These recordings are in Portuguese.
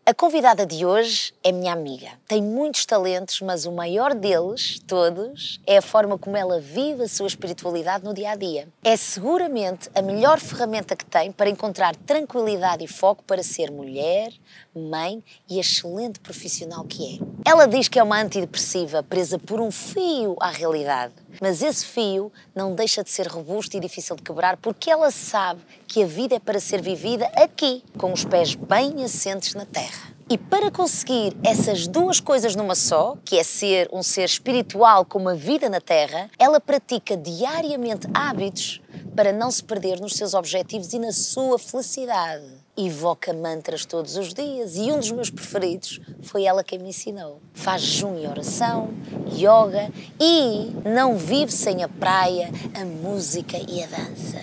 A convidada de hoje é minha amiga. Tem muitos talentos, mas o maior deles, todos, é a forma como ela vive a sua espiritualidade no dia-a-dia. É seguramente a melhor ferramenta que tem para encontrar tranquilidade e foco para ser mulher, mãe e excelente profissional que é. Ela diz que é uma antidepressiva presa por um fio à realidade, mas esse fio não deixa de ser robusto e difícil de quebrar porque ela sabe que a vida é para ser vivida aqui, com os pés bem assentes na terra. E para conseguir essas duas coisas numa só, que é ser um ser espiritual com uma vida na Terra, ela pratica diariamente hábitos para não se perder nos seus objetivos e na sua felicidade. Evoca mantras todos os dias e um dos meus preferidos foi ela quem me ensinou. Faz jejum e oração, yoga e não vive sem a praia, a música e a dança.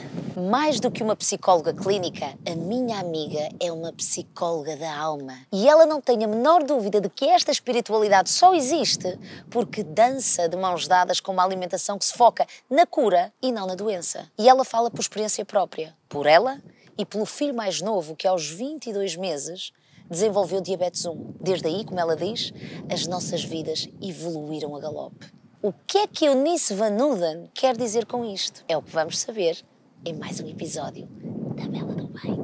Mais do que uma psicóloga clínica, a minha amiga é uma psicóloga da alma. E ela não tem a menor dúvida de que esta espiritualidade só existe porque dança de mãos dadas com uma alimentação que se foca na cura e não na doença. E ela fala por experiência própria, por ela e pelo filho mais novo que aos 22 meses desenvolveu diabetes 1. Desde aí, como ela diz, as nossas vidas evoluíram a galope. O que é que Eunice Van Uden quer dizer com isto? É o que vamos saber em mais um episódio da Bela do Bem.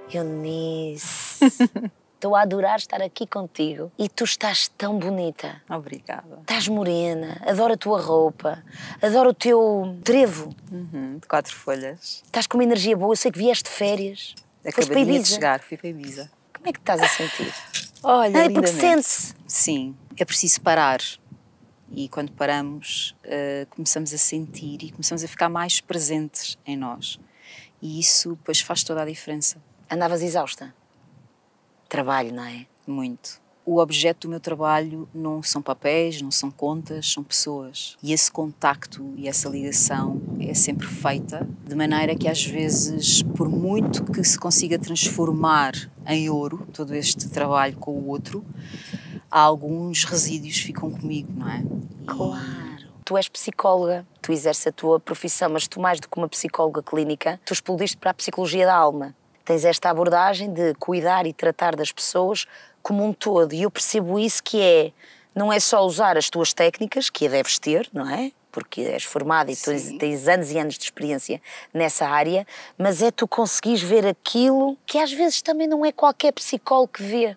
Eunice, estou a adorar estar aqui contigo e tu estás tão bonita. Obrigada. Estás morena, adoro a tua roupa, adoro o teu trevo. De 4 folhas. Estás com uma energia boa, eu sei que vieste de férias. Acabei de chegar, fui para Ibiza. Como é que estás a sentir? Olha, Ai, porque lindamente. sente-se. Sim, é preciso parar. E quando paramos, começamos a sentir e começamos a ficar mais presentes em nós. E isso depois faz toda a diferença. Andavas exausta? Trabalho, não é? Muito. O objeto do meu trabalho não são papéis, não são contas, são pessoas. E esse contacto e essa ligação é sempre feita de maneira que às vezes, por muito que se consiga transformar em ouro todo este trabalho com o outro, alguns resíduos ficam comigo, não é? Claro. Tu és psicóloga, tu exerces a tua profissão, mas tu mais do que uma psicóloga clínica, tu explodiste para a psicologia da alma. Tens esta abordagem de cuidar e tratar das pessoas como um todo. E eu percebo isso que não é só usar as tuas técnicas, que a deves ter, não é? Porque és formada e tens anos e anos de experiência nessa área, mas é tu conseguires ver aquilo que às vezes também não é qualquer psicólogo que vê.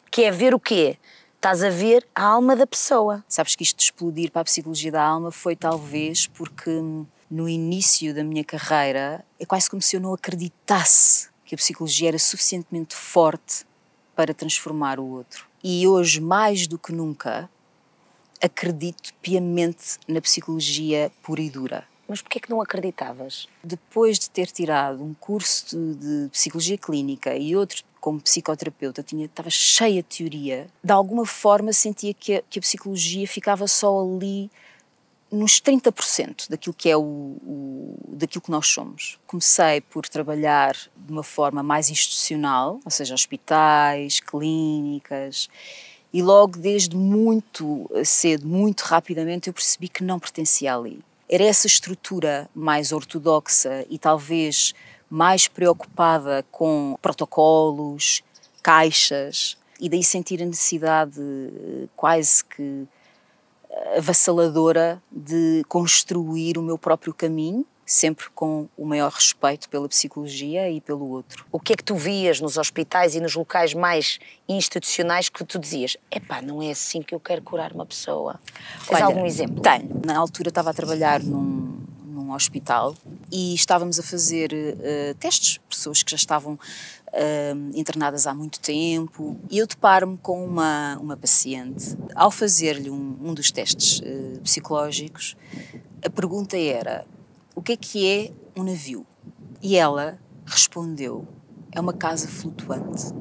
Que é ver o quê? Estás a ver a alma da pessoa. Sabes que isto de explodir para a psicologia da alma foi talvez porque no início da minha carreira é quase como se eu não acreditasse que a psicologia era suficientemente forte para transformar o outro. E hoje, mais do que nunca, acredito piamente na psicologia pura e dura. Mas porquê que não acreditavas? Depois de ter tirado um curso de psicologia clínica e outro como psicoterapeuta, estava cheia de teoria, de alguma forma sentia que a psicologia ficava só ali nos 30% daquilo que é daquilo que nós somos. Comecei por trabalhar de uma forma mais institucional, ou seja, hospitais, clínicas, e logo desde muito cedo, muito rapidamente, eu percebi que não pertencia ali. Era essa estrutura mais ortodoxa e talvez mais preocupada com protocolos, caixas, e daí sentir a necessidade quase que avassaladora de construir o meu próprio caminho, sempre com o maior respeito pela psicologia e pelo outro. O que é que tu vias nos hospitais e nos locais mais institucionais que tu dizias, epá, não é assim que eu quero curar uma pessoa? Tens algum exemplo? Tenho. Na altura estava a trabalhar num hospital e estávamos a fazer testes, pessoas que já estavam internadas há muito tempo, e eu deparo-me com uma paciente. Ao fazer-lhe um dos testes psicológicos, a pergunta era: o que é um navio? E ela respondeu: é uma casa flutuante.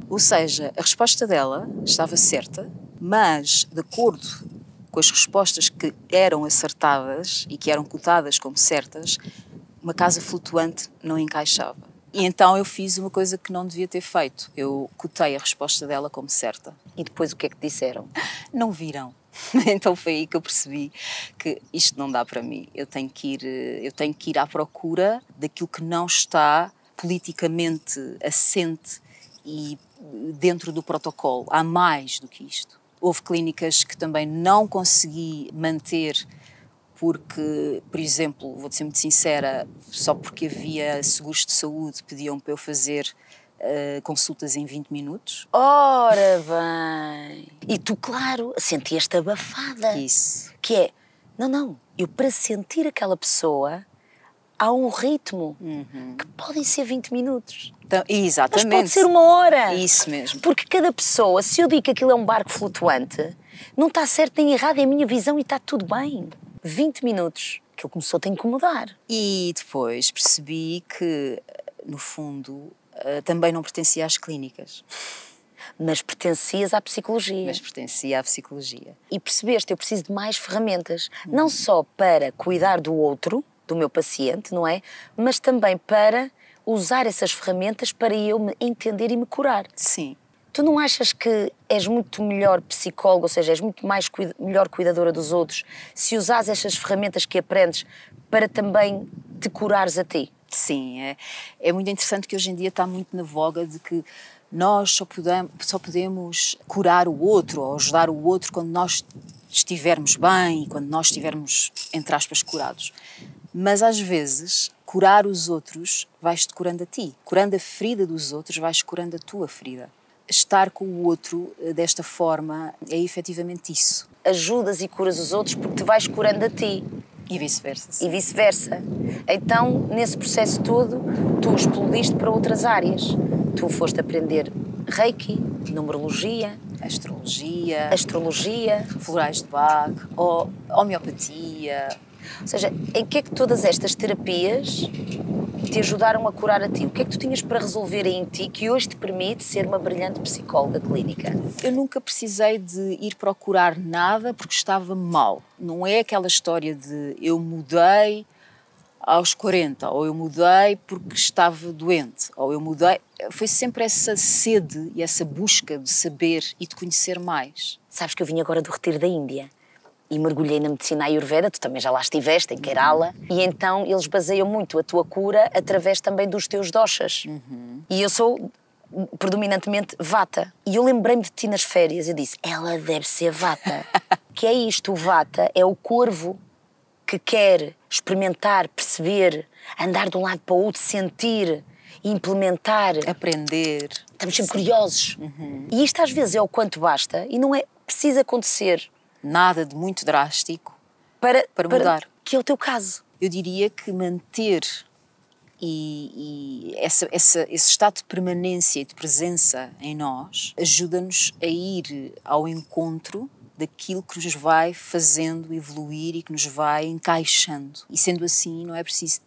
Ou seja, a resposta dela estava certa, mas de acordo com as respostas que eram acertadas e que eram cotadas como certas, uma casa flutuante não encaixava. E então eu fiz uma coisa que não devia ter feito. Eu cotei a resposta dela como certa. E depois o que é que disseram? Não viram. Então foi aí que eu percebi que isto não dá para mim. Eu tenho que ir à procura daquilo que não está politicamente assente e dentro do protocolo. Há mais do que isto. Houve clínicas que também não consegui manter porque, por exemplo, vou-te ser muito sincera, só porque havia seguros de saúde pediam para eu fazer consultas em 20 minutos. Ora bem! E tu, claro, sentias-te abafada. Isso. Que é, não, eu para sentir aquela pessoa há um ritmo que podem ser 20 minutos. Então, exatamente. Mas pode ser 1 hora. Isso mesmo. Porque cada pessoa, se eu digo que aquilo é um barco flutuante, não está certo nem errado, é a minha visão e está tudo bem. 20 minutos, aquilo começou-te a incomodar. E depois percebi que, no fundo, também não pertencia às clínicas. Mas pertencias à psicologia. Mas pertencia à psicologia. E percebeste, eu preciso de mais ferramentas. Não só para cuidar do outro, do meu paciente, não é? Mas também para usar essas ferramentas para eu me entender e me curar. Sim. Tu não achas que és muito melhor psicólogo, ou seja, és muito mais melhor cuidadora dos outros, se usares estas ferramentas que aprendes para também te curares a ti? Sim, é muito interessante que hoje em dia está muito na voga de que nós só podemos curar o outro ou ajudar o outro quando nós estivermos bem e quando nós estivermos, entre aspas, curados. Mas às vezes, curar os outros vais-te curando a ti. Curando a ferida dos outros vais curando a tua ferida. Estar com o outro desta forma é efetivamente isso. Ajudas e curas os outros porque te vais curando a ti. E vice-versa. E vice-versa. Então, nesse processo todo, tu explodiste para outras áreas. Tu foste aprender Reiki, numerologia, astrologia, florais de Bach, homeopatia. Ou seja, em que é que todas estas terapias te ajudaram a curar a ti? O que é que tu tinhas para resolver em ti que hoje te permite ser uma brilhante psicóloga clínica? Eu nunca precisei de ir procurar nada porque estava mal. Não é aquela história de eu mudei aos 40, ou eu mudei porque estava doente, ou eu mudei... Foi sempre essa sede e essa busca de saber e de conhecer mais. Sabes que eu vim agora do retiro da Índia e mergulhei na medicina Ayurveda, tu também já lá estiveste, em Kerala, e então eles baseiam muito a tua cura através também dos teus doshas. E eu sou predominantemente Vata. E eu lembrei-me de ti nas férias e disse, ela deve ser Vata. Que é isto, o Vata é o corvo que quer experimentar, perceber, andar de um lado para o outro, sentir, implementar. Aprender. Estamos sempre curiosos. E isto às vezes é o quanto basta e não é preciso acontecer nada de muito drástico para mudar. Que é o teu caso. Eu diria que manter esse estado de permanência e de presença em nós ajuda-nos a ir ao encontro daquilo que nos vai fazendo evoluir e que nos vai encaixando. E sendo assim, não é preciso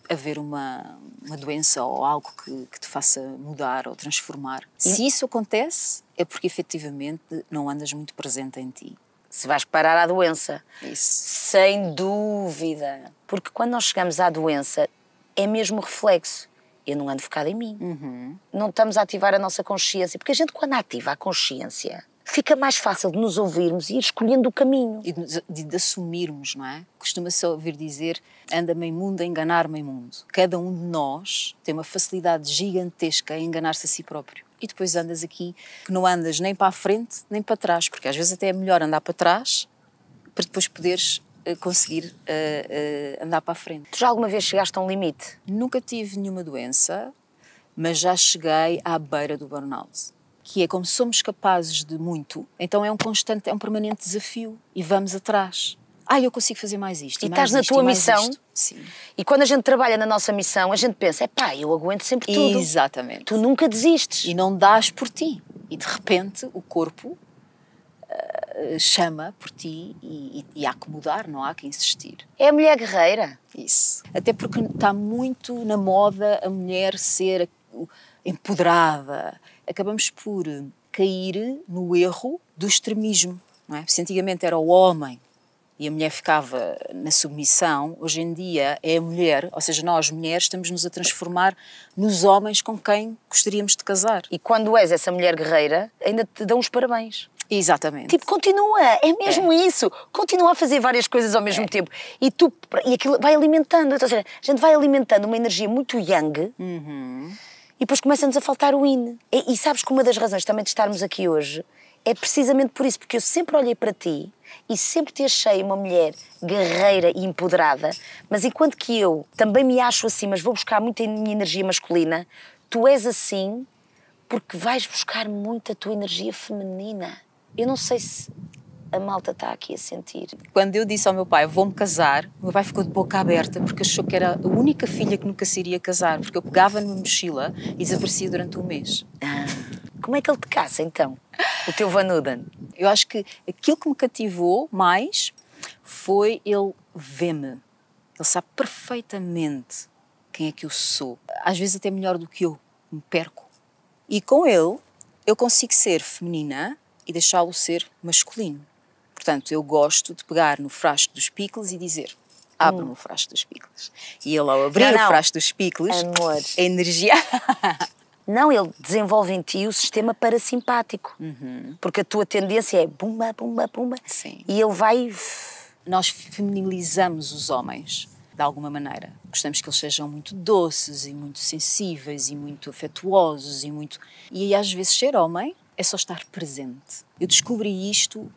haver uma doença ou algo que te faça mudar ou transformar. Se isso acontece, é porque efetivamente não andas muito presente em ti. Se vais parar à doença. Isso. Sem dúvida. Porque quando nós chegamos à doença, é mesmo reflexo. Eu não ando focada em mim. Não estamos a ativar a nossa consciência. Porque a gente, quando ativa a consciência, fica mais fácil de nos ouvirmos e ir escolhendo o caminho. E de assumirmos, não é? Costuma-se ouvir dizer, anda meio mundo a enganar meio mundo. Cada um de nós tem uma facilidade gigantesca em enganar-se a si próprio. E depois andas aqui, que não andas nem para a frente, nem para trás. Porque às vezes até é melhor andar para trás, para depois poderes conseguir andar para a frente. Tu já alguma vez chegaste a um limite? Nunca tive nenhuma doença, mas já cheguei à beira do burnout. Que é como somos capazes de muito, então é um permanente desafio e vamos atrás. Eu consigo fazer mais isto. E estás na tua missão. Sim. E quando a gente trabalha na nossa missão, a gente pensa, eu aguento sempre tudo. Exatamente. Tu nunca desistes. E não dás por ti. E de repente o corpo chama por ti e há que mudar, não há que insistir. É a mulher guerreira. Isso. Até porque está muito na moda a mulher ser empoderada. Acabamos por cair no erro do extremismo, não é? Porque antigamente era o homem e a mulher ficava na submissão, hoje em dia é a mulher, ou seja, nós mulheres estamos-nos a transformar nos homens com quem gostaríamos de casar. E quando és essa mulher guerreira, ainda te dão os parabéns. Exatamente. Tipo, continua, é mesmo isso. Continua a fazer várias coisas ao mesmo tempo. E aquilo vai alimentando. Ou seja, a gente vai alimentando uma energia muito yang e depois começa-nos a faltar o yin. E sabes que uma das razões também de estarmos aqui hoje é precisamente por isso, porque eu sempre olhei para ti e sempre te achei uma mulher guerreira e empoderada, mas enquanto que eu também me acho assim, mas vou buscar muito a minha energia masculina, tu és assim porque vais buscar muito a tua energia feminina. Eu não sei se a malta está aqui a sentir. Quando eu disse ao meu pai, vou-me casar, o meu pai ficou de boca aberta porque achou que era a única filha que nunca se iria casar, porque eu pegava numa mochila e desaparecia durante um mês. Como é que ele te caça, então? O teu Van Uden? Eu acho que aquilo que me cativou mais foi ele ver-me. Ele sabe perfeitamente quem é que eu sou. Às vezes até melhor do que eu me perco. E com ele, eu consigo ser feminina e deixá-lo ser masculino. Portanto, eu gosto de pegar no frasco dos picles e dizer, abre-me o frasco dos picles. E ele, ao abrir o frasco dos picles, amor, a energia... Não, ele desenvolve em ti o sistema parasimpático. Porque a tua tendência é bumba, bumba, bumba. Sim. E ele vai... Nós feminilizamos os homens, de alguma maneira. Gostamos que eles sejam muito doces e muito sensíveis e muito afetuosos e muito... E às vezes ser homem é só estar presente. Eu descobri isto...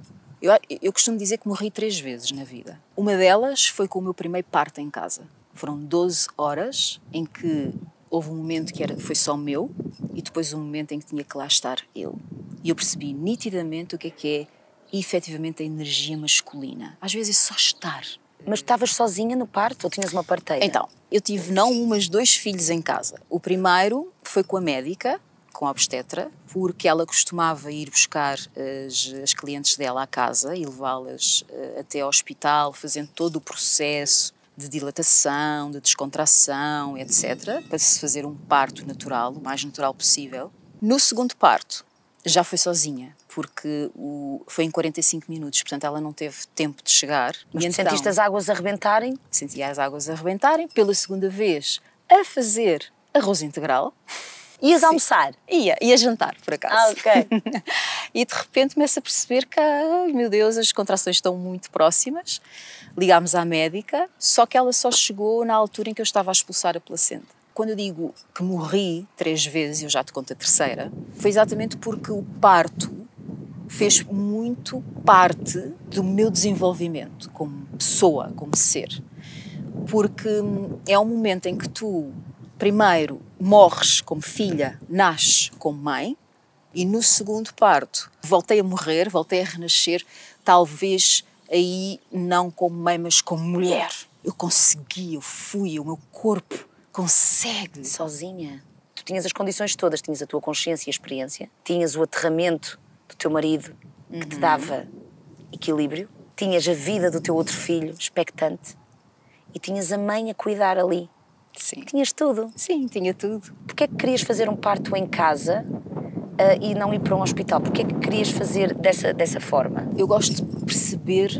Eu costumo dizer que morri 3 vezes na vida. Uma delas foi com o meu primeiro parto em casa. Foram 12 horas em que... Houve um momento que foi só meu e depois um momento em que tinha que lá estar ele. E eu percebi nitidamente o que é efetivamente a energia masculina. Às vezes é só estar. Mas estavas sozinha no parto ou tinhas uma parteira? Então, eu tive não um, mas 2 filhos em casa. O primeiro foi com a médica, com a obstetra, porque ela costumava ir buscar as clientes dela à casa e levá-las até ao hospital, fazendo todo o processo de dilatação, de descontração, etc., para se fazer um parto natural, o mais natural possível. No segundo parto, já foi sozinha, porque foi em 45 minutos, portanto ela não teve tempo de chegar. Mas e tu então, sentiste as águas a rebentarem? Sentia as águas a rebentarem, pela segunda vez a fazer arroz integral. Ias almoçar? Ia jantar, por acaso. Ok. E de repente começo a perceber que, meu Deus, as contrações estão muito próximas. Ligámos à médica, só que ela só chegou na altura em que eu estava a expulsar a placenta. Quando eu digo que morri 3 vezes, eu já te conto a terceira, foi exatamente porque o parto fez muito parte do meu desenvolvimento como pessoa, como ser. Porque é um momento em que tu, primeiro, morres como filha, nasces como mãe, e no segundo parto voltei a morrer, voltei a renascer, talvez aí não como mãe, mas como mulher. Eu consegui, eu fui, o meu corpo consegue. Sozinha? Tu tinhas as condições todas, tinhas a tua consciência e a experiência, tinhas o aterramento do teu marido que te dava equilíbrio, tinhas a vida do teu outro filho expectante e tinhas a mãe a cuidar ali. Sim. Tinhas tudo. Sim, tinha tudo. Porquê é que querias fazer um parto em casa e não ir para um hospital? Porquê é que querias fazer dessa forma? Eu gosto de perceber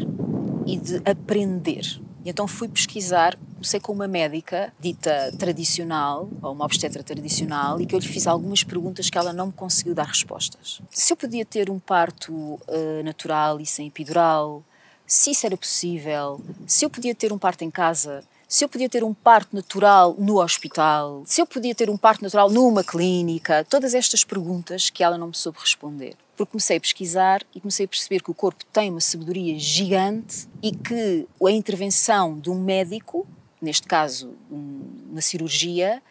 e de aprender. E então fui pesquisar, comecei com uma médica dita tradicional, ou uma obstetra tradicional, e que eu lhe fiz algumas perguntas que ela não me conseguiu dar respostas. Se eu podia ter um parto natural e sem epidural, se isso era possível, se eu podia ter um parto em casa, se eu podia ter um parto natural no hospital, se eu podia ter um parto natural numa clínica, todas estas perguntas que ela não me soube responder. Porque comecei a pesquisar e comecei a perceber que o corpo tem uma sabedoria gigante e que a intervenção de um médico, neste caso uma cirurgia,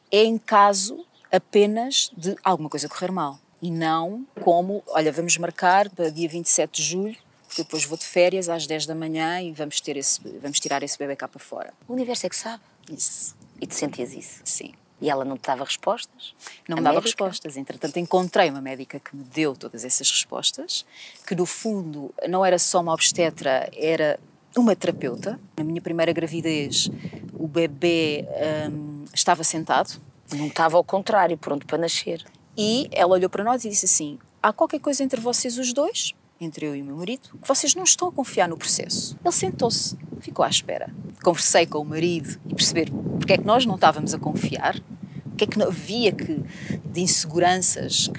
é em caso apenas de alguma coisa correr mal. E não como, olha, vamos marcar para dia 27 de julho, porque depois vou de férias às 10 da manhã e vamos tirar esse bebê cá para fora. O universo é que sabe. Isso. E tu sentias isso? Sim. E ela não te dava respostas? Não me dava respostas. Entretanto, encontrei uma médica que me deu todas essas respostas, que no fundo não era só uma obstetra, era uma terapeuta. Na minha primeira gravidez, o bebê estava sentado. Não estava ao contrário, pronto para nascer. E ela olhou para nós e disse assim, há qualquer coisa entre vocês os dois? entre eu e o meu marido, que vocês não estão a confiar no processo. Ele sentou-se, ficou à espera. Conversei com o marido e perceber porque é que nós não estávamos a confiar, o que é que não havia de inseguranças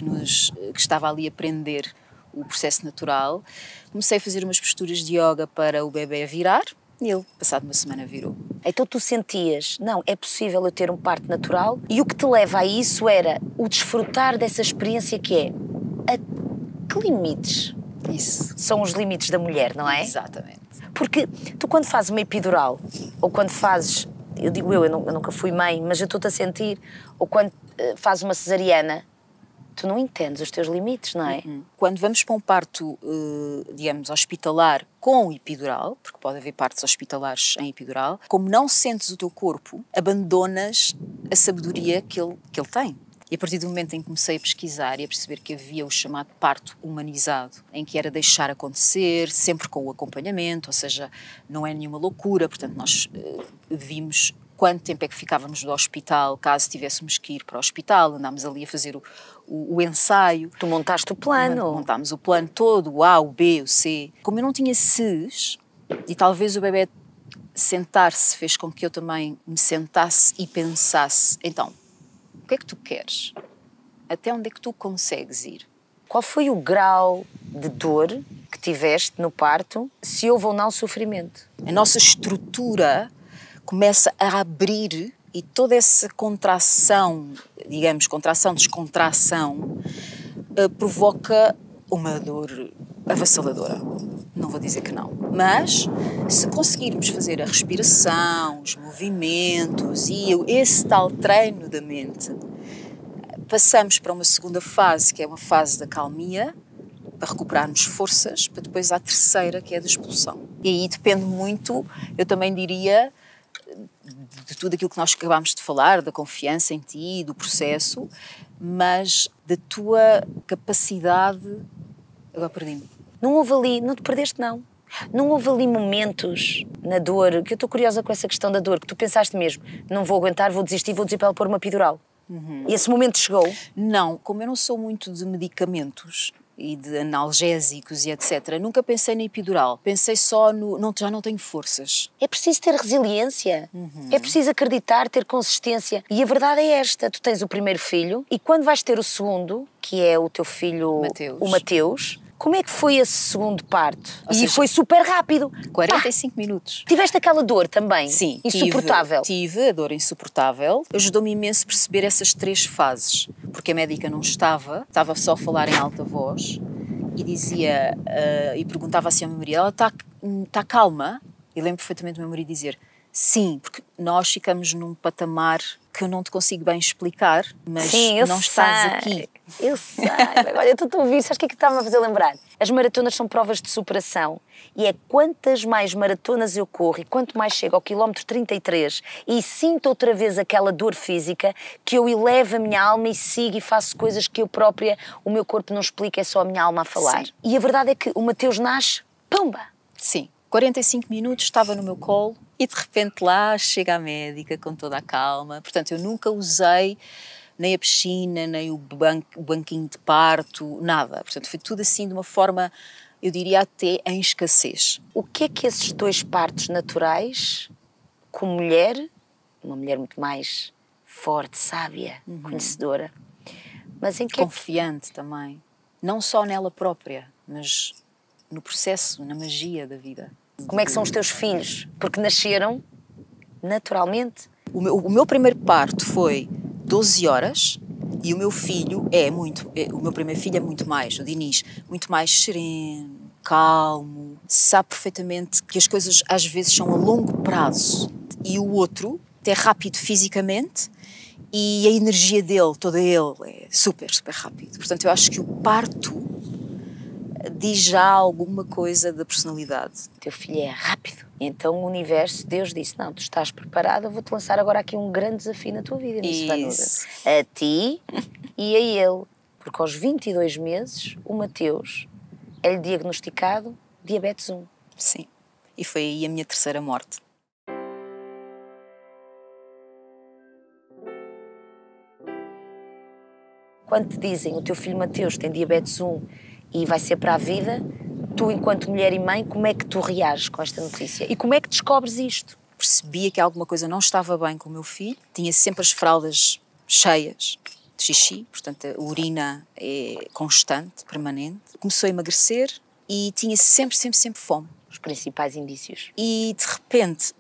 que estava ali a prender o processo natural. Comecei a fazer umas posturas de yoga para o bebê virar e ele, passado uma semana, virou. Então tu sentias, não, é possível eu ter um parto natural, e o que te leva a isso era o desfrutar dessa experiência que é que limites Isso. são os limites da mulher, não é? Exatamente. Porque tu quando fazes uma epidural, ou quando fazes, eu digo eu nunca fui mãe, mas eu estou-te a sentir, ou quando fazes uma cesariana, tu não entendes os teus limites, não é? Quando vamos para um parto, digamos, hospitalar com epidural, porque pode haver partos hospitalares em epidural, como não sentes o teu corpo, abandonas a sabedoria que ele tem. E a partir do momento em que comecei a pesquisar e a perceber que havia o chamado parto humanizado, em que era deixar acontecer, sempre com o acompanhamento, ou seja, não é nenhuma loucura, portanto nós vimos quanto tempo é que ficávamos no hospital, caso tivéssemos que ir para o hospital, andámos ali a fazer o ensaio. Tu montaste o plano. Montámos o plano todo, o A, o B, o C. Como eu não tinha SES, e talvez o bebê sentar-se fez com que eu também me sentasse e pensasse, então, o que é que tu queres? Até onde é que tu consegues ir? Qual foi o grau de dor que tiveste no parto, se houve ou não sofrimento? A nossa estrutura começa a abrir e toda essa contração, digamos, contração-descontração, provoca uma dor avassaladora. Não vou dizer que não. Mas, se conseguirmos fazer a respiração, os movimentos e esse tal treino da mente, passamos para uma segunda fase, que é uma fase da calmia, para recuperarmos forças, para depois à terceira, que é a da expulsão. E aí depende muito, eu também diria, de tudo aquilo que nós acabámos de falar, da confiança em ti, do processo, mas da tua capacidade... Agora perdi-me. Não houve ali, não te perdeste não. Não houve ali momentos na dor, que eu estou curiosa com essa questão da dor, que tu pensaste mesmo, não vou aguentar, vou desistir, vou dizer para ela pôr uma epidural. E esse momento chegou? Não, como eu não sou muito de medicamentos e de analgésicos e etc, nunca pensei na epidural. Pensei só já não tenho forças. É preciso ter resiliência, é preciso acreditar, ter consistência. E a verdade é esta, tu tens o primeiro filho e quando vais ter o segundo, que é o teu filho, o Mateus, como é que foi esse segundo parto? Ou seja, foi super rápido. 45 minutos. Tiveste aquela dor também? Sim. Insuportável? Tive a dor insuportável. Ajudou-me imenso a perceber essas 3 fases, porque a médica não estava só a falar em alta voz e dizia, e perguntava assim ao meu marido, ela está calma? E lembro perfeitamente do meu marido dizer, sim, porque nós ficamos num patamar que eu não te consigo bem explicar, mas sim, eu não sei. estás aqui. Eu sei. Olha, eu estou a ouvir, sabes o que é que estava a fazer lembrar? As maratonas são provas de superação e é quantas mais maratonas eu corro e quanto mais chego ao quilómetro 33 e sinto outra vez aquela dor física que eu elevo a minha alma e sigo e faço coisas que eu própria, o meu corpo não explica, é só a minha alma a falar. Sim. E a verdade é que o Mateus nasce, pumba! Sim. 45 minutos, estava no meu colo e de repente lá chega a médica com toda a calma. Portanto, eu nunca usei nem a piscina, nem o banquinho de parto, nada. Portanto, foi tudo assim de uma forma, eu diria até em escassez. O que é que esses 2 partos naturais, como mulher, uma mulher muito mais forte, sábia, conhecedora, mas em que confiante também, não só nela própria, mas no processo, na magia da vida. Como é que são os teus filhos? Porque nasceram naturalmente. O meu primeiro parto foi 12 horas e o meu filho o meu primeiro filho é muito mais, o Dinis, muito mais sereno, calmo, sabe perfeitamente que as coisas às vezes são a longo prazo e o outro é rápido fisicamente e a energia dele, toda ele, é super rápido. Portanto, eu acho que o parto diz já alguma coisa da personalidade. O teu filho é rápido. Então o universo, Deus disse, não, tu estás preparada, vou-te lançar agora aqui um grande desafio na tua vida. Isso. A ti e a ele. Porque aos 22 meses, o Mateus é-lhe diagnosticado diabetes 1. Sim. E foi aí a minha terceira morte. Quando te dizem, o teu filho Mateus tem diabetes 1 e vai ser para a vida, Tu, enquanto mulher e mãe, como é que tu reages com esta notícia? E como é que descobres isto? Percebia que alguma coisa não estava bem com o meu filho, tinha sempre as fraldas cheias de xixi, portanto a urina é constante, permanente. Começou a emagrecer e tinha sempre fome. Os principais indícios. E de repente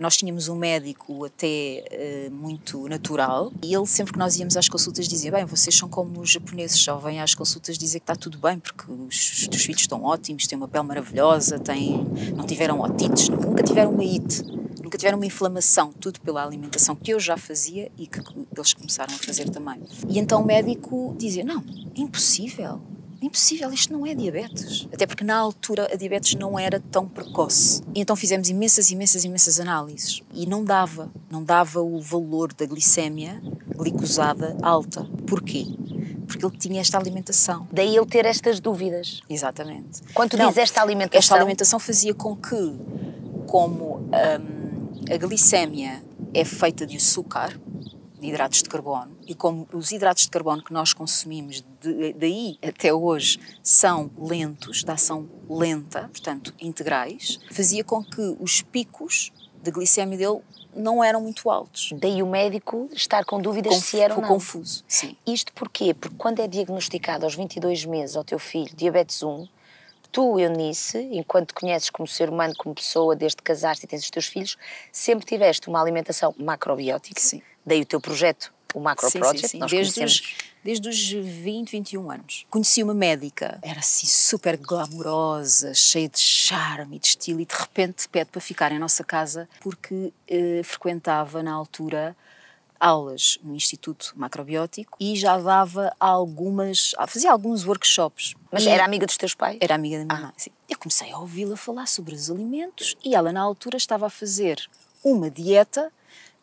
nós tínhamos um médico até muito natural e ele sempre que nós íamos às consultas dizia: bem, vocês são como os japoneses, só vêm às consultas dizer que está tudo bem porque os teus filhos estão ótimos, têm uma pele maravilhosa, não tiveram otites, nunca tiveram uma ite, nunca tiveram uma inflamação, tudo pela alimentação que eu já fazia e que eles começaram a fazer também. E então o médico dizia: não, é impossível, isto não é diabetes. Até porque na altura a diabetes não era tão precoce. E então fizemos imensas análises e não dava o valor da glicémia glicosada alta. Porquê? Porque ele tinha esta alimentação. Daí ele ter estas dúvidas. Exatamente. Quando tu dizes esta alimentação... Esta alimentação fazia com que, como a glicémia é feita de açúcar, de hidratos de carbono, e como os hidratos de carbono que nós consumimos daí até hoje são lentos, de ação lenta, portanto integrais, fazia com que os picos de glicémia dele não eram muito altos. Daí o médico estar com dúvidas se era ou não. Confuso, sim. Isto porquê? Porque quando é diagnosticado aos 22 meses ao teu filho diabetes 1, tu, Eunice, enquanto te conheces como ser humano, como pessoa, desde que casaste e tens os teus filhos, sempre tiveste uma alimentação macrobiótica. Sim. Daí o teu projeto, o Macro Project. Sim. Nós desde os 20, 21 anos. Conheci uma médica, era assim super glamourosa, cheia de charme e de estilo, e de repente pede para ficar em nossa casa porque frequentava na altura aulas no Instituto Macrobiótico e já fazia alguns workshops. Mas era amiga dos teus pais? Era amiga da minha mãe, sim. Eu comecei a ouvi-la falar sobre os alimentos e ela na altura estava a fazer uma dieta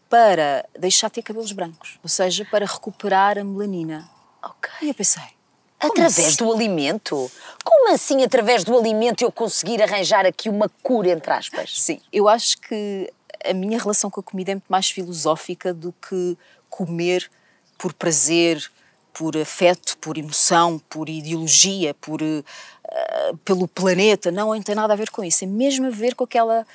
para deixar de ter cabelos brancos, ou seja, para recuperar a melanina. Ok. E eu pensei... Através do alimento? Como assim através do alimento eu conseguir arranjar aqui uma cura, entre aspas? Sim, eu acho que a minha relação com a comida é muito mais filosófica do que comer por prazer, por afeto, por emoção, por ideologia, pelo planeta. Não tem nada a ver com isso. É mesmo a ver com aquela...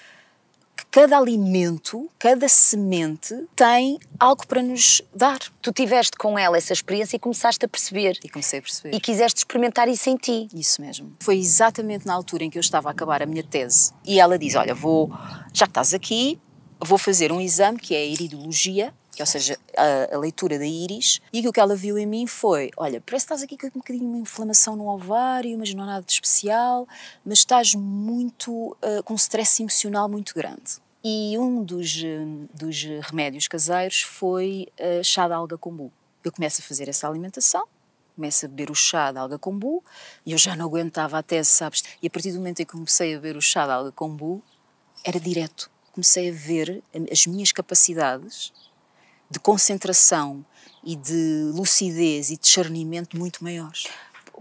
que cada alimento, cada semente tem algo para nos dar. Tu tiveste com ela essa experiência e começaste a perceber. E comecei a perceber. E quiseste experimentar isso em ti. Isso mesmo. Foi exatamente na altura em que eu estava a acabar a minha tese. E ela diz, olha, já que estás aqui, vou fazer um exame que é a iridologia, que, ou seja, a leitura da íris, e o que ela viu em mim foi, olha, parece que estás aqui com um bocadinho de uma inflamação no ovário, mas não é nada de especial, mas estás muito, com um stress emocional muito grande. E um dos remédios caseiros foi chá de alga kombu. Eu começo a fazer essa alimentação, começo a beber o chá de alga kombu, e eu já não aguentava a tese, sabes? E a partir do momento em que comecei a beber o chá de alga kombu, era direto. Comecei a ver as minhas capacidades de concentração e de lucidez e de discernimento muito maiores.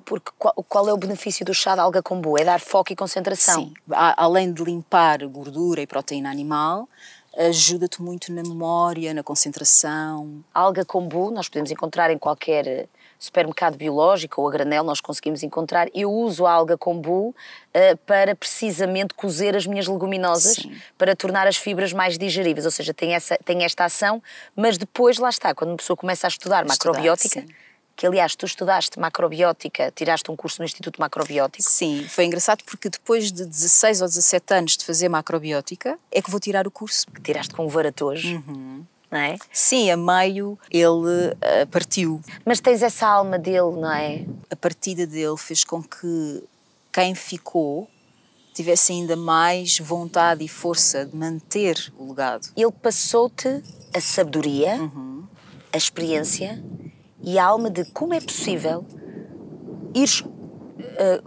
Porque qual é o benefício do chá de alga kombu? É dar foco e concentração. Sim. Além de limpar gordura e proteína animal, ajuda-te muito na memória, na concentração. A alga kombu nós podemos encontrar em qualquer supermercado biológico ou a granel, nós conseguimos encontrar. Eu uso a alga kombu para precisamente cozer as minhas leguminosas. Sim. Para tornar as fibras mais digeríveis, ou seja, tem esta ação, mas depois, lá está, quando uma pessoa começa a estudar macrobiótica, sim. Que aliás tu estudaste macrobiótica, tiraste um curso no Instituto Macrobiótico. Sim, foi engraçado porque depois de 16 ou 17 anos de fazer macrobiótica é que vou tirar o curso. Que tiraste com o varatojo. Uhum. Não é? Sim, a meio ele partiu. Mas tens essa alma dele, não é? A partida dele fez com que quem ficou tivesse ainda mais vontade e força de manter o legado. Ele passou-te a sabedoria, a experiência e a alma de como é possível ires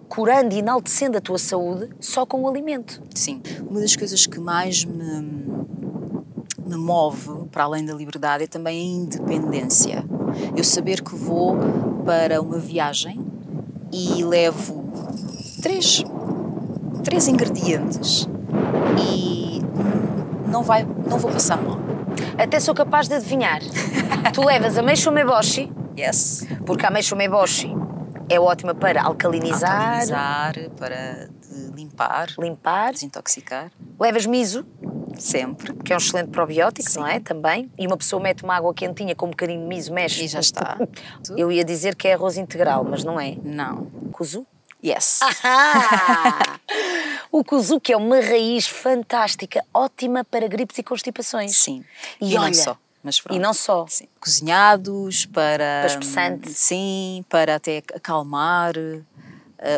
curando e enaltecendo a tua saúde só com o alimento. Sim. Uma das coisas que mais me move, para além da liberdade, é também a independência. Eu saber que vou para uma viagem e levo três ingredientes e não vou passar mal. Até sou capaz de adivinhar. Tu levas ameixa umeboshi. Yes. Porque a ameixa umeboshi é ótima para alcalinizar. Para de limpar, desintoxicar. Levas miso, Sempre. que é um excelente probiótico, Sim. não é? Também. E uma pessoa mete uma água quentinha com um bocadinho de miso, mexe. E já está. Eu ia dizer que é arroz integral, mas não é. Não. Kuzu? Yes. O kuzu, que é uma raiz fantástica, ótima para gripes e constipações. Sim. E não olha, só. Mas pronto. e não só. Sim. Cozinhados para... Para espessante. Sim, para até acalmar,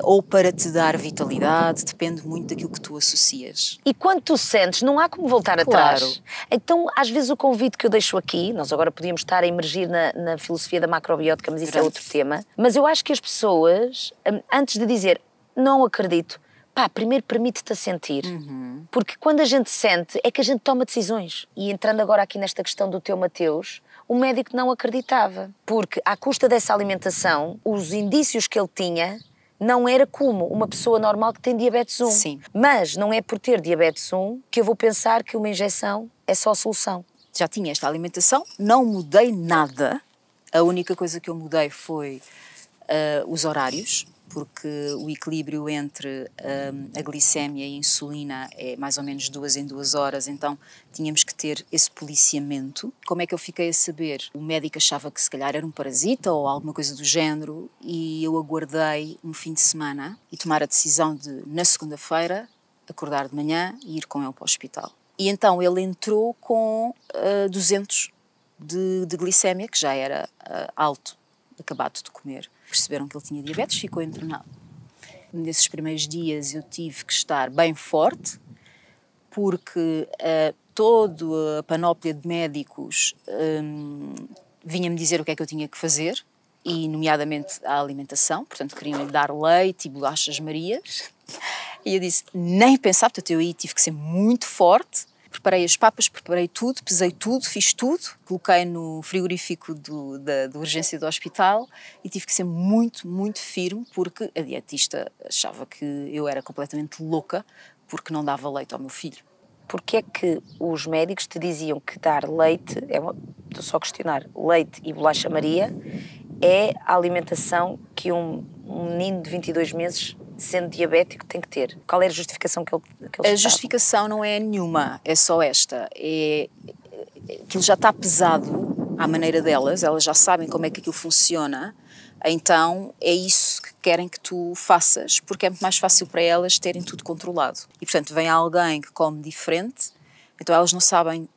ou para te dar vitalidade, depende muito daquilo que tu associas. E quando tu sentes, não há como voltar Claro. atrás. Então, às vezes o convite que eu deixo aqui, nós agora podíamos estar a emergir na filosofia da macrobiótica, mas isso é outro tema, mas eu acho que as pessoas, antes de dizer, não acredito, pá, primeiro permite-te a sentir. Porque quando a gente sente, é que a gente toma decisões. E entrando agora aqui nesta questão do teu Mateus, o médico não acreditava. Porque, à custa dessa alimentação, os indícios que ele tinha não era como uma pessoa normal que tem diabetes 1. Sim. Mas não é por ter diabetes 1 que eu vou pensar que uma injeção é só a solução. Já tinha esta alimentação, não mudei nada. A única coisa que eu mudei foi os horários, porque o equilíbrio entre a glicémia e a insulina é mais ou menos 2 em 2 horas, então tínhamos que ter esse policiamento. Como é que eu fiquei a saber? O médico achava que se calhar era um parasita ou alguma coisa do género e eu aguardei um fim de semana e tomar a decisão de, na segunda-feira, acordar de manhã e ir com ele para o hospital. E então ele entrou com 200 de glicémia, que já era alto, acabado de comer. Perceberam que ele tinha diabetes, ficou internado. Nesses primeiros dias eu tive que estar bem forte, porque toda a panóplia de médicos vinha-me dizer o que é que eu tinha que fazer, e nomeadamente a alimentação, portanto queriam-lhe dar leite e bolachas Marias. E eu disse, nem pensar, portanto eu aí tive que ser muito forte. Preparei as papas, preparei tudo, pesei tudo, fiz tudo, coloquei no frigorífico da urgência do hospital e tive que ser muito, muito firme, porque a dietista achava que eu era completamente louca porque não dava leite ao meu filho. Porquê é que os médicos te diziam que dar leite, estou só a questionar, leite e bolacha Maria é a alimentação que um menino de 22 meses, sendo diabético, tem que ter? Qual é a justificação que eles A justificação não é nenhuma, é só esta. Aquilo já está pesado à maneira delas, elas já sabem como é que aquilo funciona, então é isso que querem que tu faças, porque é muito mais fácil para elas terem tudo controlado. E portanto vem alguém que come diferente, então elas não sabem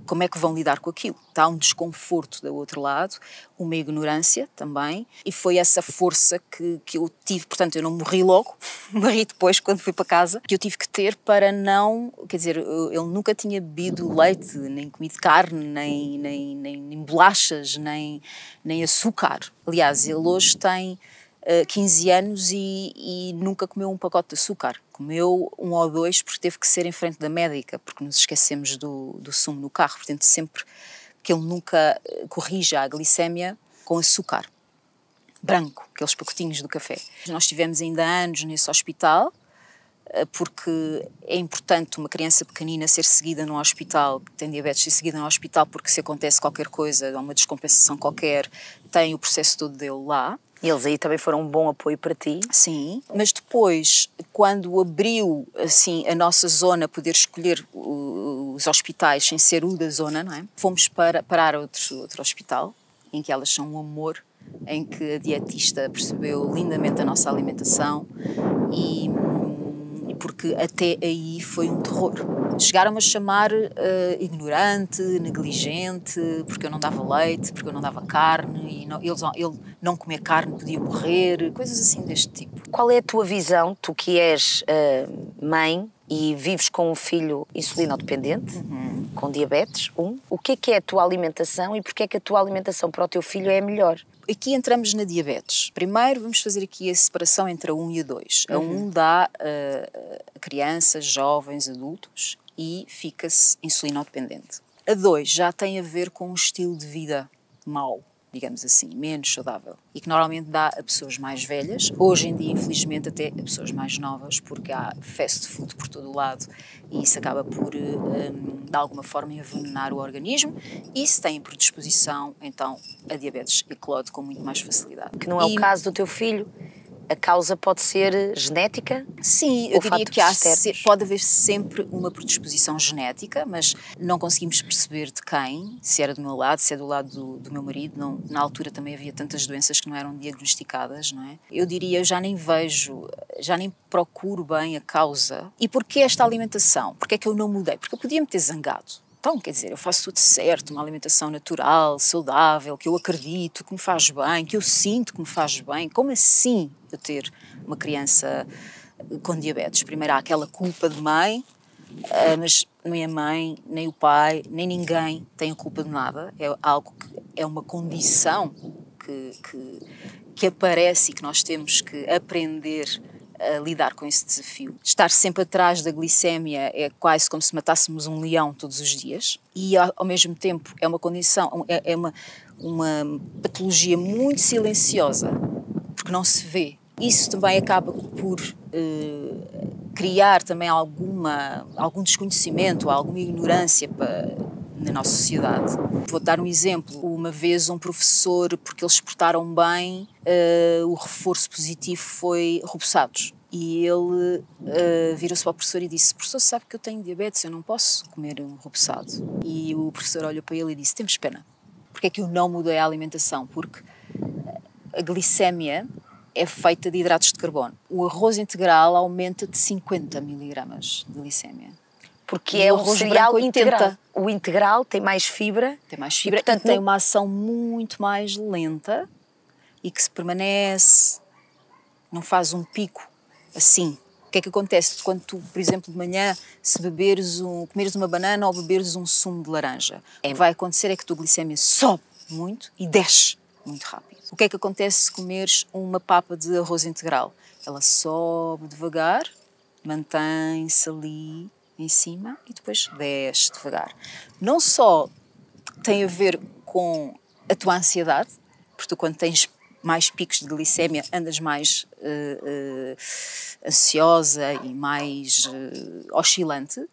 como é que vão lidar com aquilo. Está um desconforto do outro lado, uma ignorância também, e foi essa força que eu tive, portanto eu não morri logo, morri depois quando fui para casa, que eu tive que ter para não, quer dizer, ele nunca tinha bebido leite, nem comido carne, nem bolachas, nem açúcar. Aliás, ele hoje tem 15 anos e nunca comeu um pacote de açúcar. Comeu 1 ou 2 porque teve que ser em frente da médica, porque nos esquecemos do sumo no carro. Portanto, sempre que ele nunca corrija a glicémia com açúcar branco, aqueles pacotinhos do café. Nós tivemos ainda anos nesse hospital, porque é importante uma criança pequenina ser seguida no hospital, que tem diabetes, ser seguida no hospital, porque se acontece qualquer coisa, uma descompensação qualquer, tem o processo todo dele lá. E eles aí também foram um bom apoio para ti? Sim, mas depois, quando abriu assim, a nossa zona, poder escolher os hospitais sem ser o da zona, não é? Fomos parar outro hospital, em que elas são um amor, em que a dietista percebeu lindamente a nossa alimentação e porque até aí foi um terror. Chegaram-me a chamar ignorante, negligente, porque eu não dava leite, porque eu não dava carne, e ele não comer carne podia morrer, coisas assim deste tipo. Qual é a tua visão, tu que és mãe e vives com um filho insulino-dependente, com diabetes 1, o que é a tua alimentação e porque é que a tua alimentação para o teu filho é a melhor? Aqui entramos na diabetes. Primeiro vamos fazer aqui a separação entre a 1 e a 2. A 1 dá a crianças, jovens, adultos e fica-se insulino-dependente. A 2 já tem a ver com um estilo de vida mau, digamos assim, menos saudável. E que normalmente dá a pessoas mais velhas, hoje em dia infelizmente até a pessoas mais novas, porque há fast food por todo o lado e isso acaba por, de alguma forma, envenenar o organismo e se tem predisposição, então a diabetes eclode com muito mais facilidade. Que não é o caso do teu filho, a causa pode ser genética? Sim, eu ou diria que fatores pode haver sempre uma predisposição genética, mas não conseguimos perceber de quem, se era do meu lado, se é do lado do meu marido. Não, na altura também havia tantas doenças que não eram diagnosticadas, não é? Eu diria, eu já nem vejo, já nem procuro bem a causa. E porquê esta alimentação? Porquê é que eu não mudei? Porque eu podia me ter zangado. Então, quer dizer, eu faço tudo certo, uma alimentação natural, saudável, que eu acredito que me faz bem, que eu sinto que me faz bem. Como assim eu ter uma criança com diabetes? Primeiro há aquela culpa de mãe, mas nem a mãe, nem o pai, nem ninguém tem a culpa de nada. É algo que é uma condição que aparece e que nós temos que aprender a lidar com esse desafio. Estar sempre atrás da glicémia é quase como se matássemos um leão todos os dias e ao mesmo tempo é uma condição, é uma patologia muito silenciosa porque não se vê. Isso também acaba por criar também algum desconhecimento, alguma ignorância na nossa sociedade. Vou dar um exemplo. Uma vez um professor, porque eles se portaram bem, o reforço positivo foi reboçados. E ele virou-se para o professor e disse: professor, sabe que eu tenho diabetes, eu não posso comer um reboçado. E o professor olhou para ele e disse: temos pena. Porque é que eu não mudei a alimentação? Porque a glicémia é feita de hidratos de carbono. O arroz integral aumenta de 50 miligramas de glicémia. Porque é um cereal integral. O integral tem mais fibra. Tem mais fibra e, portanto, tem uma ação muito mais lenta e que se permanece, não faz um pico assim. O que é que acontece quando tu, por exemplo, de manhã, se comeres uma banana ou beberes um sumo de laranja? O que vai acontecer é que a tua glicémia sobe muito e desce muito rápido. O que é que acontece se comeres uma papa de arroz integral? Ela sobe devagar, mantém-se ali em cima e depois desce devagar. Não só tem a ver com a tua ansiedade, porque tu quando tens mais picos de glicémia andas mais ansiosa e mais oscilante,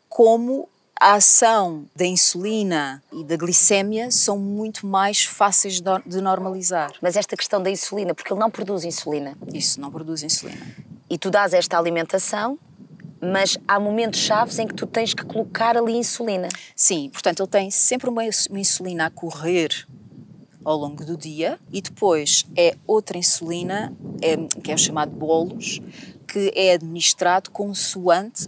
como a ação da insulina e da glicémia são muito mais fáceis de normalizar. Mas esta questão da insulina, porque ele não produz insulina. Isso, não produz insulina. E tu dás esta alimentação, mas há momentos chaves em que tu tens que colocar ali insulina. Sim, portanto ele tem sempre uma insulina a correr ao longo do dia e depois é outra insulina, que é o chamado bolos, que é administrado consoante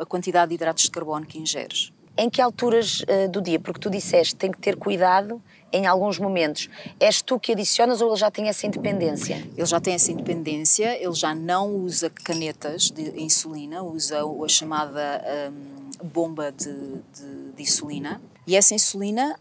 a quantidade de hidratos de carbono que ingeres. Em que alturas do dia? Porque tu disseste que tem que ter cuidado em alguns momentos. És tu que adicionas ou ele já tem essa independência? Ele já tem essa independência, ele já não usa canetas de insulina, usa a chamada bomba de insulina. E essa insulina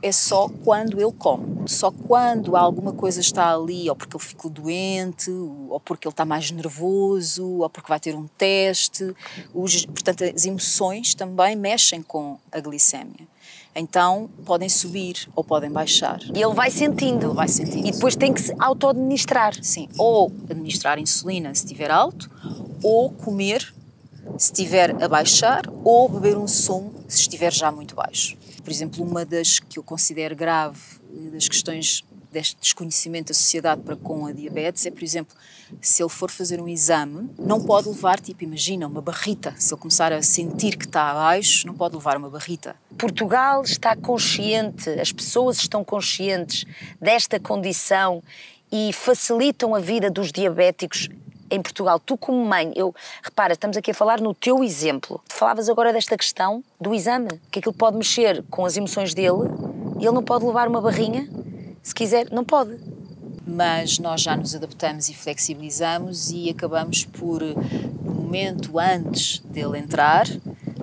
é só quando ele come. Só quando alguma coisa está ali, ou porque ele ficou doente, ou porque ele está mais nervoso, ou porque vai ter um teste. Portanto, as emoções também mexem com a glicémia. Então, podem subir ou podem baixar. E ele vai sentindo. Ele vai sentindo. E depois tem que se auto-administrar. Sim, ou administrar insulina se estiver alto, ou comer se estiver a baixar, ou beber um sumo se estiver já muito baixo. Por exemplo, uma das que eu considero grave, das questões deste desconhecimento da sociedade para com a diabetes, é, por exemplo, se ele for fazer um exame, não pode levar, imagina, uma barrita. Se ele começar a sentir que está abaixo, não pode levar uma barrita. Portugal está consciente, as pessoas estão conscientes desta condição e facilitam a vida dos diabéticos em Portugal. Tu como mãe, repara, estamos aqui a falar no teu exemplo. Tu falavas agora desta questão do exame, que aquilo pode mexer com as emoções dele e ele não pode levar uma barrinha, se quiser, não pode. Mas nós já nos adaptamos e flexibilizamos e acabamos por, no momento antes dele entrar,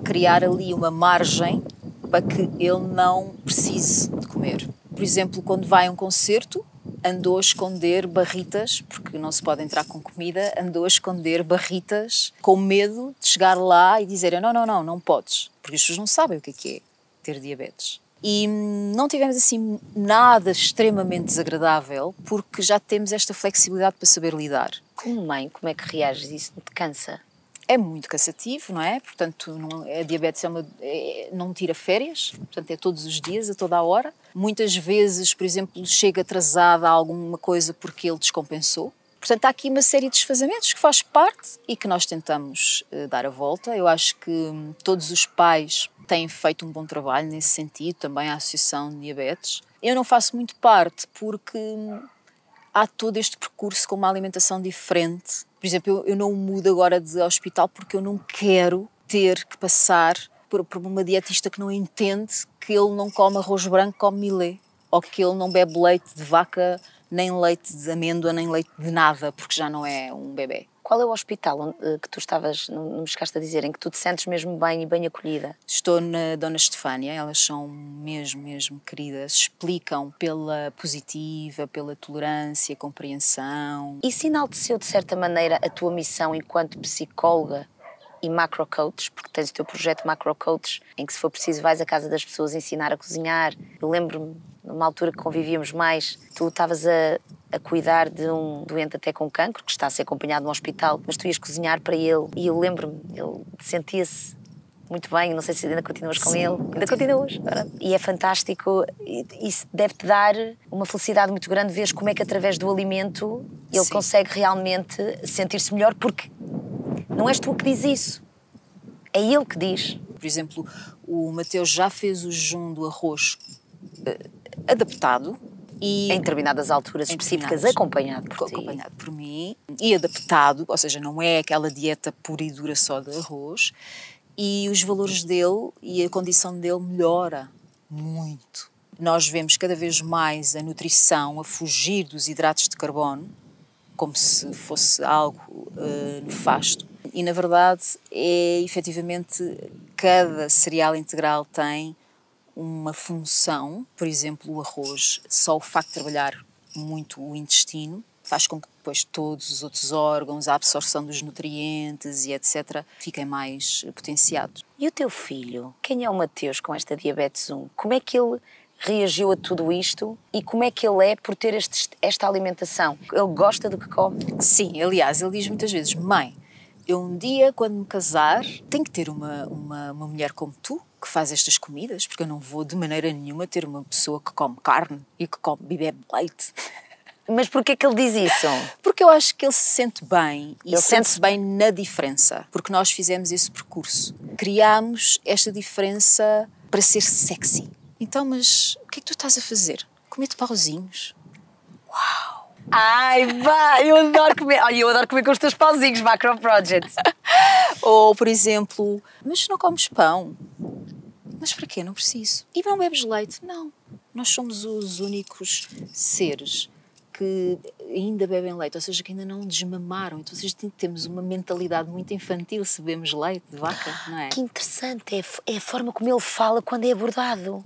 criar ali uma margem para que ele não precise de comer. Por exemplo, quando vai a um concerto, andou a esconder barritas, porque não se pode entrar com comida, andou a esconder barritas com medo de chegar lá e dizer não podes, porque as pessoas não sabem o que é ter diabetes. E não tivemos assim nada extremamente desagradável, porque já temos esta flexibilidade para saber lidar. Como mãe, como é que reages? Isso não te cansa? É muito cansativo, não é? Portanto, a diabetes não tira férias, portanto é todos os dias, a toda a hora. Muitas vezes, por exemplo, chega atrasada a alguma coisa porque ele descompensou. Portanto, há aqui uma série de desfazamentos que faz parte e que nós tentamos dar a volta. Eu acho que todos os pais têm feito um bom trabalho nesse sentido, também a Associação de Diabetes. Eu não faço muito parte porque há todo este percurso com uma alimentação diferente. Por exemplo, eu não mudo agora de hospital porque eu não quero ter que passar por uma dietista que não entende que ele não come arroz branco, come milê, ou que ele não bebe leite de vaca, nem leite de amêndoa, nem leite de nada, porque já não é um bebê. Qual é o hospital que tu estavas, não me chegaste a dizer, em que tu te sentes mesmo bem e bem acolhida? Estou na Dona Estefânia, elas são mesmo queridas, explicam pela positiva, pela tolerância, compreensão. Isso enalteceu de certa maneira a tua missão enquanto psicóloga e macro-coach, porque tens o teu projeto macro-coach, em que se for preciso vais à casa das pessoas ensinar a cozinhar. Eu lembro-me, numa altura que convivíamos mais, tu estavas a cuidar de um doente até com cancro, que está a ser acompanhado no hospital, mas tu ias cozinhar para ele, e eu lembro-me, ele sentia-se muito bem, não sei se ainda continuas com ele. Ainda continuas. E é fantástico, isso deve-te dar uma felicidade muito grande, ver como é que através do alimento ele consegue realmente sentir-se melhor, porque não és tu que diz isso, é ele que diz. Por exemplo, o Mateus já fez o jejum do arroz adaptado. E em determinadas alturas específicas, acompanhado por mim, e adaptado, ou seja, não é aquela dieta pura e dura só de arroz, e os valores dele e a condição dele melhora muito. Nós vemos cada vez mais a nutrição a fugir dos hidratos de carbono, como se fosse algo nefasto, e na verdade é efetivamente cada cereal integral tem uma função. Por exemplo, o arroz, só o facto de trabalhar muito o intestino faz com que depois todos os outros órgãos, a absorção dos nutrientes e etc. fiquem mais potenciados. E o teu filho? Quem é o Mateus com esta diabetes 1? Como é que ele reagiu a tudo isto e como é que ele é por ter esta alimentação? Ele gosta do que come? Sim, aliás, ele diz muitas vezes: mãe, eu um dia, quando me casar, tenho que ter uma mulher como tu, que faz estas comidas, porque eu não vou de maneira nenhuma ter uma pessoa que come carne e que bebe leite. Mas porquê que ele diz isso? Porque eu acho que ele se sente bem, e ele sente-se bem na diferença, porque nós fizemos esse percurso. Criámos esta diferença para ser sexy. Então, mas o que é que tu estás a fazer? Comer-te pauzinhos. Uau! Ai, vai, eu adoro comer. Olha, eu adoro comer com os teus pauzinhos, Macro Project. Ou, por exemplo, mas não comes pão? Mas para quê? Não preciso. E não bebes leite? Não. Nós somos os únicos seres que ainda bebem leite, ou seja, que ainda não desmamaram. Então, temos uma mentalidade muito infantil se bebemos leite de vaca, não é? Que interessante, é a forma como ele fala quando é abordado.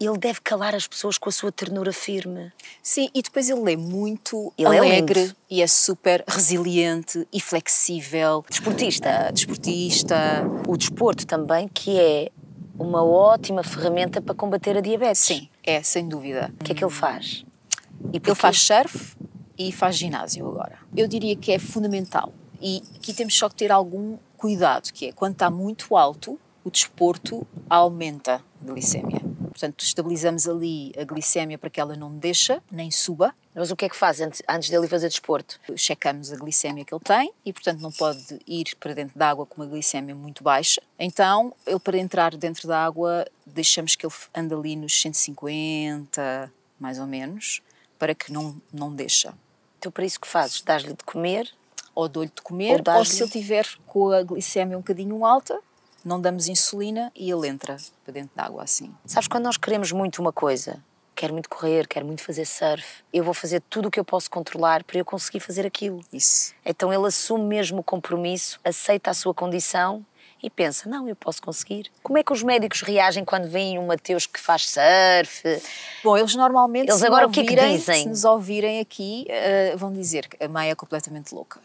Ele deve calar as pessoas com a sua ternura firme. Sim, e depois ele é muito alegre e é super resiliente e flexível. Desportista. Desportista. O desporto também, que é uma ótima ferramenta para combater a diabetes. Sim, é, sem dúvida. O que é que ele faz? Ele faz surf e faz ginásio agora. Eu diria que é fundamental. E aqui temos só que ter algum cuidado, que é quando está muito alto, o desporto aumenta a glicémia. Portanto, estabilizamos ali a glicémia para que ela não deixa, nem suba. Mas o que é que faz antes dele fazer desporto? Checamos a glicémia que ele tem e, portanto, não pode ir para dentro da água com uma glicémia muito baixa. Então, ele para entrar dentro da água, deixamos que ele ande ali nos 150, mais ou menos, para que não deixa. Então, para isso que fazes? Dás-lhe de comer? Ou dou-lhe de comer, ou se ele tiver com a glicémia um bocadinho alta, não damos insulina e ele entra para dentro da água assim. Sabes, quando nós queremos muito uma coisa, quero muito correr, quero muito fazer surf, eu vou fazer tudo o que eu posso controlar para eu conseguir fazer aquilo. Isso. Então ele assume mesmo o compromisso, aceita a sua condição e pensa, não, eu posso conseguir. Como é que os médicos reagem quando veem um Mateus que faz surf? Bom, eles normalmente, eles agora o que é que dizem? Se nos ouvirem aqui, vão dizer que a Maia é completamente louca.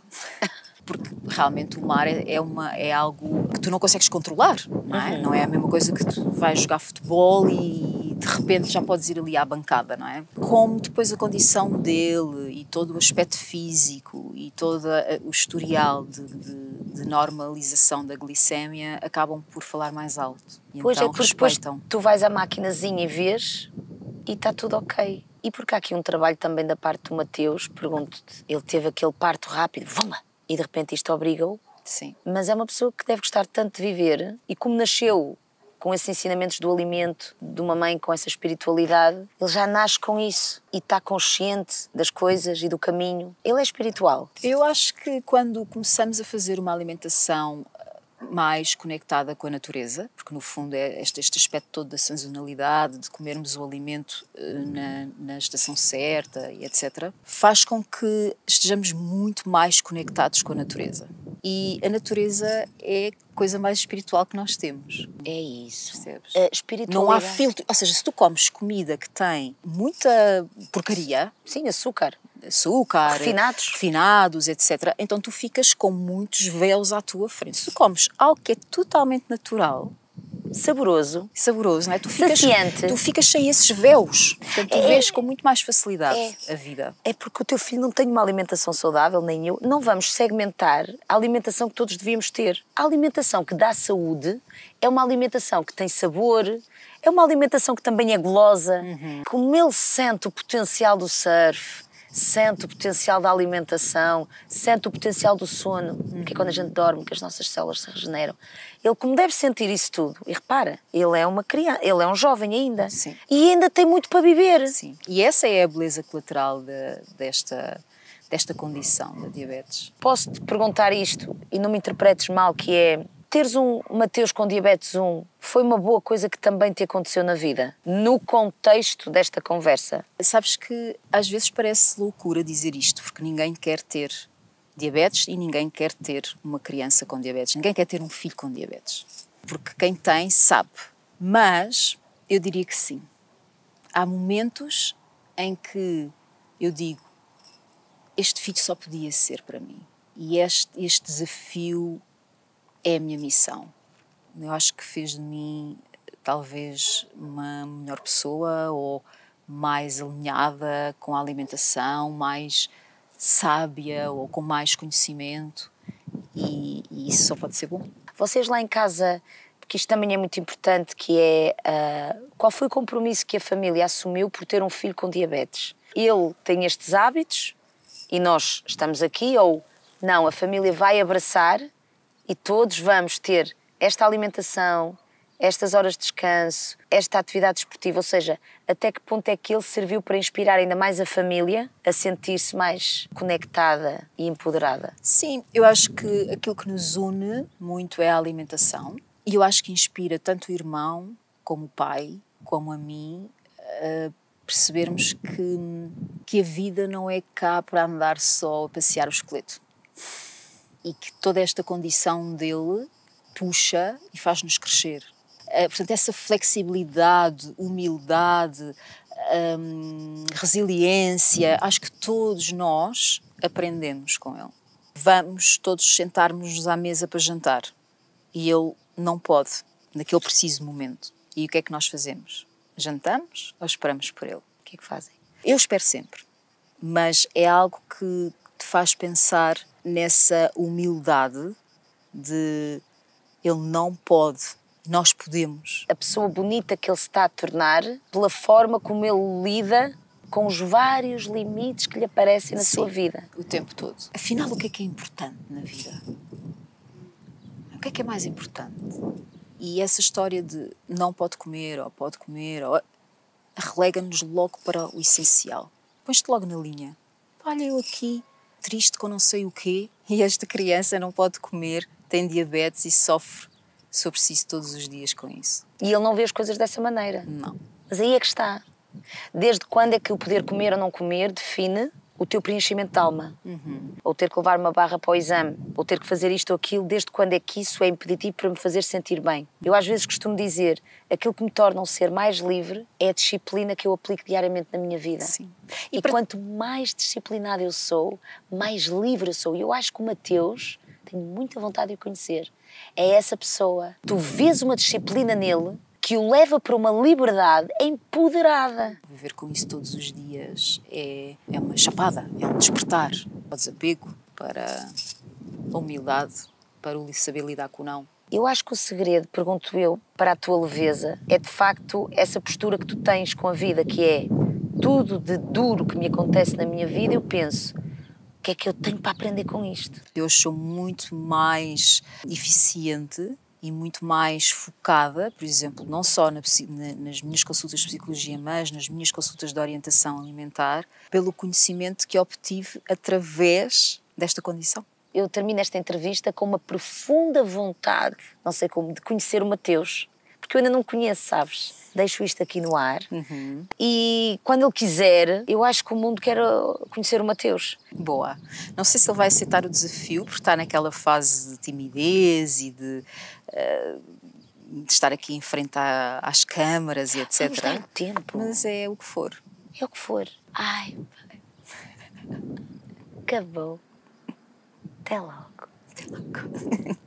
Porque realmente o mar é algo que tu não consegues controlar, não é? Não é a mesma coisa que tu vais jogar futebol e de repente já podes ir ali à bancada, não é? Como depois a condição dele e todo o aspecto físico e todo o historial de normalização da glicémia acabam por falar mais alto. E Pois então é, porque depois respeitam. tu vais à maquinazinha e vês e está tudo ok. E porque há aqui um trabalho também da parte do Mateus, pergunto-te, ele teve aquele parto rápido, vamos lá, e de repente isto obriga-o. Sim. Mas é uma pessoa que deve gostar tanto de viver e como nasceu com esses ensinamentos do alimento, de uma mãe com essa espiritualidade, ele já nasce com isso e está consciente das coisas e do caminho. Ele é espiritual. Eu acho que quando começamos a fazer uma alimentação mais conectada com a natureza, porque no fundo é este aspecto todo da sazonalidade, de comermos o alimento na estação certa e etc., faz com que estejamos muito mais conectados com a natureza. E a natureza é a coisa mais espiritual que nós temos. É isso. Percebes? A espiritualidade. Não há filtro. Ou seja, se tu comes comida que tem muita porcaria, Sim, açúcar. açúcar, Refinados, etc., então tu ficas com muitos véus à tua frente. Se tu comes algo que é totalmente natural, saboroso, não é? saciante. Tu ficas sem esses véus. Portanto, tu vês com muito mais facilidade a vida. É porque o teu filho não tem uma alimentação saudável, nem eu. Não vamos segmentar a alimentação que todos devíamos ter. A alimentação que dá saúde é uma alimentação que tem sabor, é uma alimentação que também é gulosa. Como ele sente o potencial do surf, sente o potencial da alimentação, sente o potencial do sono, que é quando a gente dorme, que as nossas células se regeneram. Ele, como deve sentir isso tudo, e repara, ele é uma criança, ele é um jovem ainda. Sim. E ainda tem muito para viver. Sim. E essa é a beleza colateral desta condição da diabetes. Posso-te perguntar isto, e não me interpretes mal, que é... Teres um Mateus com diabetes 1 foi uma boa coisa que também te aconteceu na vida, no contexto desta conversa? Sabes que às vezes parece loucura dizer isto, porque ninguém quer ter diabetes e ninguém quer ter uma criança com diabetes. Ninguém quer ter um filho com diabetes. Porque quem tem sabe. Mas eu diria que sim. Há momentos em que eu digo, este filho só podia ser para mim. E este desafio é a minha missão. Eu acho que fez de mim talvez uma melhor pessoa ou mais alinhada com a alimentação, mais sábia ou com mais conhecimento e isso só pode ser bom. Vocês lá em casa, porque isto também é muito importante, que é qual foi o compromisso que a família assumiu por ter um filho com diabetes? Ele tem estes hábitos e nós estamos aqui, ou não, a família vai abraçar e todos vamos ter esta alimentação, estas horas de descanso, esta atividade desportiva, ou seja, até que ponto é que ele serviu para inspirar ainda mais a família a sentir-se mais conectada e empoderada? Sim, eu acho que aquilo que nos une muito é a alimentação e eu acho que inspira tanto o irmão como o pai, como a mim, a percebermos que a vida não é cá para andar só a passear o esqueleto. E que toda esta condição dele puxa e faz-nos crescer. Portanto, essa flexibilidade, humildade, resiliência, acho que todos nós aprendemos com ele. Vamos todos sentar-nos à mesa para jantar e ele não pode, naquele preciso momento. E o que é que nós fazemos? Jantamos ou esperamos por ele? O que é que fazem? Eu espero sempre, mas é algo que te faz pensar nessa humildade de ele não pode, nós podemos. A pessoa bonita que ele se está a tornar pela forma como ele lida com os vários limites que lhe aparecem na sua vida. O tempo todo. Afinal, o que é importante na vida? O que é mais importante? E essa história de não pode comer ou pode comer, relega-nos logo para o essencial. Pões-te logo na linha. Olha, eu aqui, triste com não sei o quê, e esta criança não pode comer, tem diabetes e sofre sobre si todos os dias com isso. E ele não vê as coisas dessa maneira. Não. Mas aí é que está. Desde quando é que o poder comer ou não comer define o teu preenchimento de alma? Ou ter que levar uma barra para o exame, ou ter que fazer isto ou aquilo, desde quando é que isso é impeditivo para me fazer sentir bem? Eu às vezes costumo dizer, aquilo que me torna um ser mais livre é a disciplina que eu aplico diariamente na minha vida. Sim. E quanto mais disciplinada eu sou, mais livre eu sou. E eu acho que o Mateus, tenho muita vontade de o conhecer, é essa pessoa. Tu vês uma disciplina nele que o leva para uma liberdade empoderada. Viver com isso todos os dias é uma chapada, é um despertar. Para o desapego, para a humildade, para o saber lidar com o não. Eu acho que o segredo, pergunto eu, para a tua leveza, é de facto essa postura que tu tens com a vida, que é tudo de duro que me acontece na minha vida, eu penso, o que é que eu tenho para aprender com isto? Eu hoje sou muito mais eficiente e muito mais focada, por exemplo, não só nas minhas consultas de psicologia, mas nas minhas consultas de orientação alimentar, pelo conhecimento que obtive através desta condição. Eu termino esta entrevista com uma profunda vontade, não sei como, de conhecer o Mateus, porque eu ainda não conheço, sabes? Deixo isto aqui no ar. E quando ele quiser, eu acho que o mundo quer conhecer o Mateus. Boa. Não sei se ele vai aceitar o desafio, porque está naquela fase de timidez e de estar aqui em frente às câmaras e etc. Vamos dar tempo. Mas é o que for. É o que for. Ai, acabou. Até logo. Até logo.